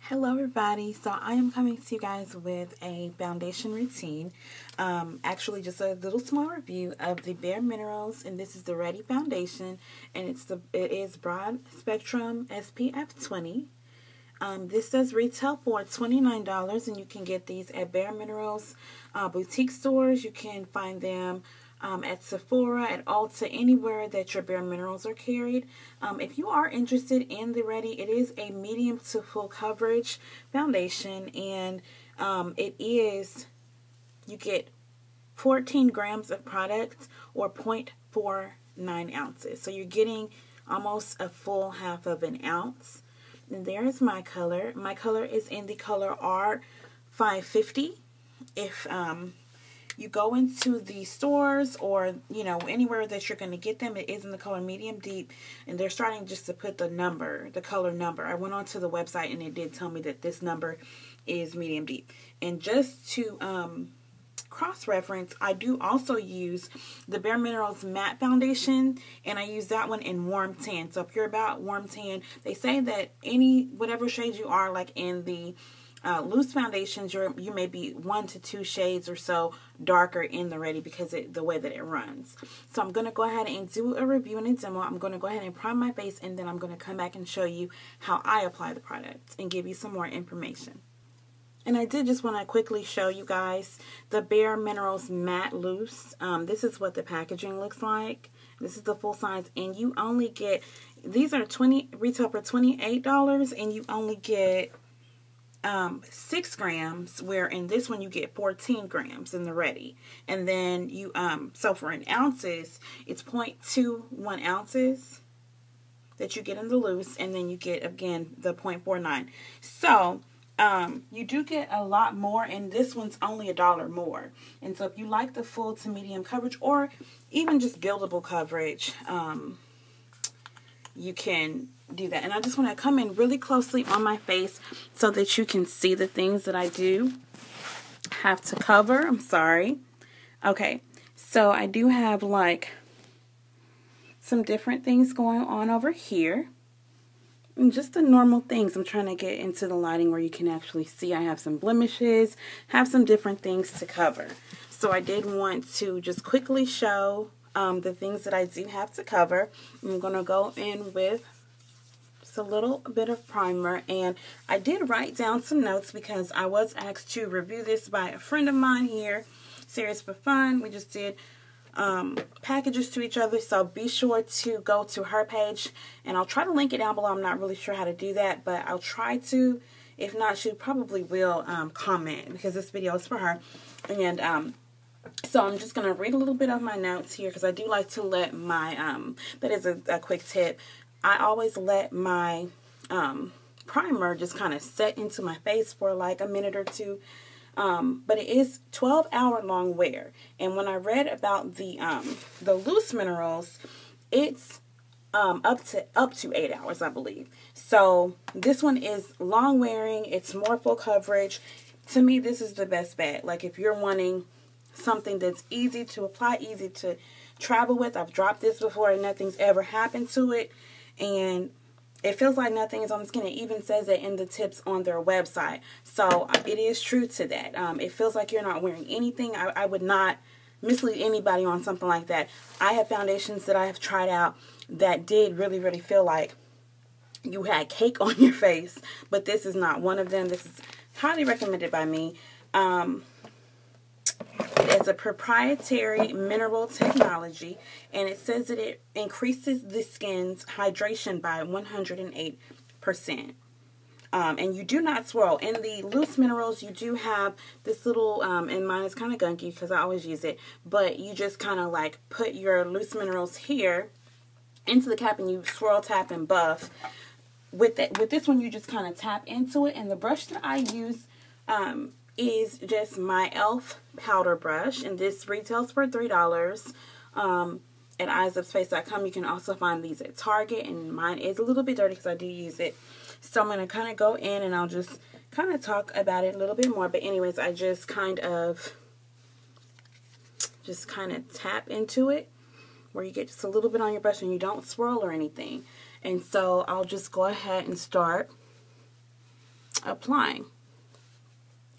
Hello everybody, so I am coming to you guys with a foundation routine, actually just a little small review of the Bare Minerals, and this is the Ready Foundation, and it is Broad Spectrum SPF 20. This does retail for $29, and you can get these at Bare Minerals boutique stores. You can find them at Sephora, at Ulta, anywhere that your Bare Minerals are carried. If you are interested in the Ready, it is a medium to full coverage foundation, and you get 14 grams of product, or 0.49 ounces. So you're getting almost a full half of an ounce. And there's my color. My color is in the color R550. If you go into the stores or, anywhere that you're going to get them, it is in the color medium deep, and they're starting just to put the color number. I went onto the website and it did tell me that this number is medium deep. And just to cross-reference, I do also use the Bare Minerals matte foundation, and I use that one in warm tan. So if you're about warm tan, they say that whatever shades you are, like in the loose foundations, you may be 1 to 2 shades or so darker in the Ready because the way that it runs. So I'm going to go ahead and do a review and a demo. I'm going to go ahead and prime my face, and then I'm going to come back and show you how I apply the product and give you some more information. And I did just want to quickly show you guys the Bare Minerals Matte Loose. This is what the packaging looks like. This is the full size, and you only get, these are retail for $28, and you only get 6 grams, where in this one you get 14 grams in the Ready. And then so for in ounces, it's 0.21 ounces that you get in the loose, and then you get, again, the 0.49. So you do get a lot more, and this one's only $1 more. And so if you like the full to medium coverage, or even just buildable coverage, you can do that. And I just want to come in really closely on my face so that you can see the things that I do have to cover. I'm sorry. Okay, so I do have like some different things going on over here. And just the normal things. I'm trying to get into the lighting where you can actually see. I have some blemishes, have some different things to cover. So I did want to just quickly show the things that I do have to cover. I'm going to go in with just a little bit of primer, and I did write down some notes because I was asked to review this by a friend of mine here, Serious for Fun. We just did packages to each other, so be sure to go to her page, and I'll try to link it down below. I'm not really sure how to do that, but I'll try to. If not, she probably will comment, because this video is for her. And so I'm just going to read a little bit of my notes here, because I do like to let my, that is a quick tip, I always let my primer just kind of set into my face for like a minute or two. But it is 12-hour long wear. And when I read about the loose minerals, it's up to 8 hours, I believe. So this one is long wearing. It's more full coverage. To me, this is the best bet. Like if you're wanting something that's easy to apply, easy to travel with. I've dropped this before and nothing's ever happened to it. And it feels like nothing is on the skin. It even says it in the tips on their website. So it is true to that. It feels like you're not wearing anything. I would not mislead anybody on something like that. I have foundations that I have tried out that did really, really feel like you had cake on your face. But this is not one of them. This is highly recommended by me. It's a proprietary mineral technology, and it says that it increases the skin's hydration by 108%. And you do not swirl. In the loose minerals, you do have this little, and mine is kind of gunky because I always use it, but you just kind of like put your loose minerals here into the cap, and you swirl, tap, and buff. With this one, you just kind of tap into it, and the brush that I use, is just my e.l.f. powder brush, and this retails for $3 at eyesupspace.com. You can also find these at Target, and mine is a little bit dirty because I do use it. So I'm going to kind of go in, and I'll just kind of talk about it a little bit more. But anyways, I just kind of tap into it where you get just a little bit on your brush and you don't swirl or anything. And so I'll just go ahead and start applying.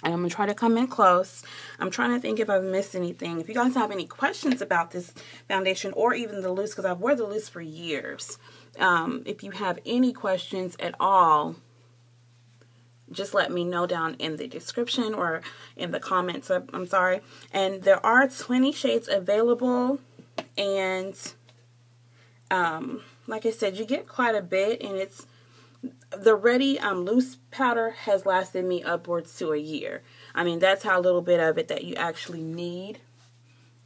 And I'm going to try to come in close. I'm trying to think if I've missed anything. If you guys have any questions about this foundation or even the loose, because I've worn the loose for years. If you have any questions at all, just let me know down in the description or in the comments. I'm sorry. And there are 20 shades available. And like I said, you get quite a bit. And it's the Ready loose powder has lasted me upwards to a year. I mean, that's how little bit of it that you actually need.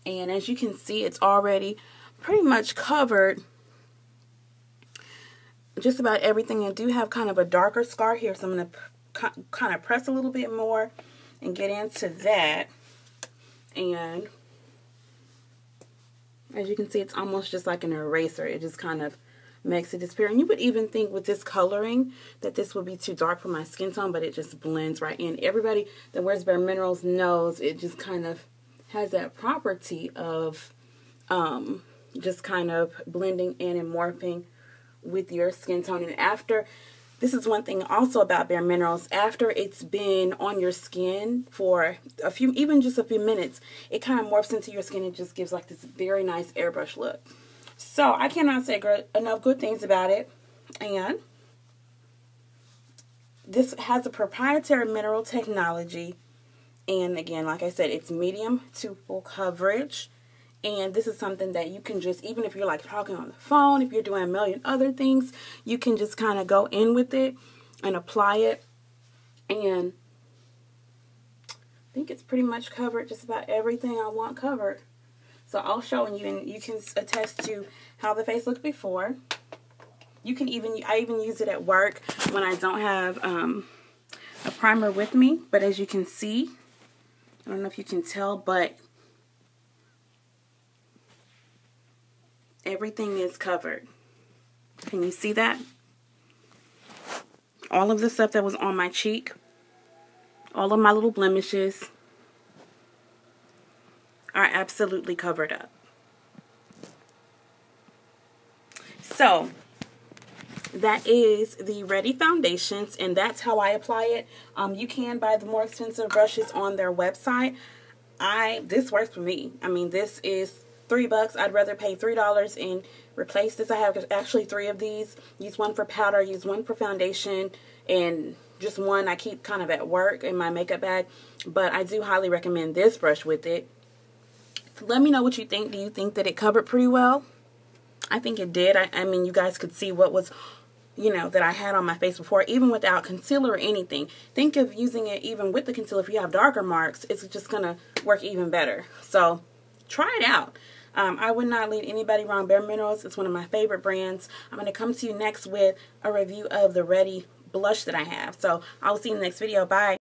And as you can see, it's already pretty much covered just about everything. I do have kind of a darker scar here, so I'm going to kind of press a little bit more and get into that. And as you can see, it's almost just like an eraser. It just kind of makes it disappear. And you would even think with this coloring that this would be too dark for my skin tone, but it just blends right in. Everybody that wears Bare Minerals knows it just kind of has that property of just kind of blending in and morphing with your skin tone. And after, this is one thing also about Bare Minerals, after it's been on your skin for a few, even just a few minutes, it kind of morphs into your skin and just gives like this very nice airbrush look. So I cannot say enough good things about it. And this has a proprietary mineral technology. And again, like I said, it's medium to full coverage. And this is something that you can just, even if you're like talking on the phone, if you're doing a million other things, you can just kind of go in with it and apply it. And I think it's pretty much covered just about everything I want covered. So I'll show you, and you can attest to how the face looked before. You can I even use it at work when I don't have a primer with me. But as you can see, I don't know if you can tell, but everything is covered. Can you see that? All of the stuff that was on my cheek, all of my little blemishes are absolutely covered up. So that is the Ready foundations, and that's how I apply it. You can buy the more expensive brushes on their website. This works for me. I mean, this is $3. I'd rather pay $3 and replace this. I have actually 3 of these. Use one for powder, use one for foundation, and just one I keep kind of at work in my makeup bag. But I do highly recommend this brush with it. Let me know what you think. Do you think that it covered pretty well? I think it did. I mean, you guys could see what was, you know, that I had on my face before, even without concealer or anything. Think of using it even with the concealer. If you have darker marks, it's just going to work even better. So try it out. I would not lead anybody wrong. Bare Minerals is one of my favorite brands. I'm going to come to you next with a review of the Ready blush that I have. So I'll see you in the next video. Bye.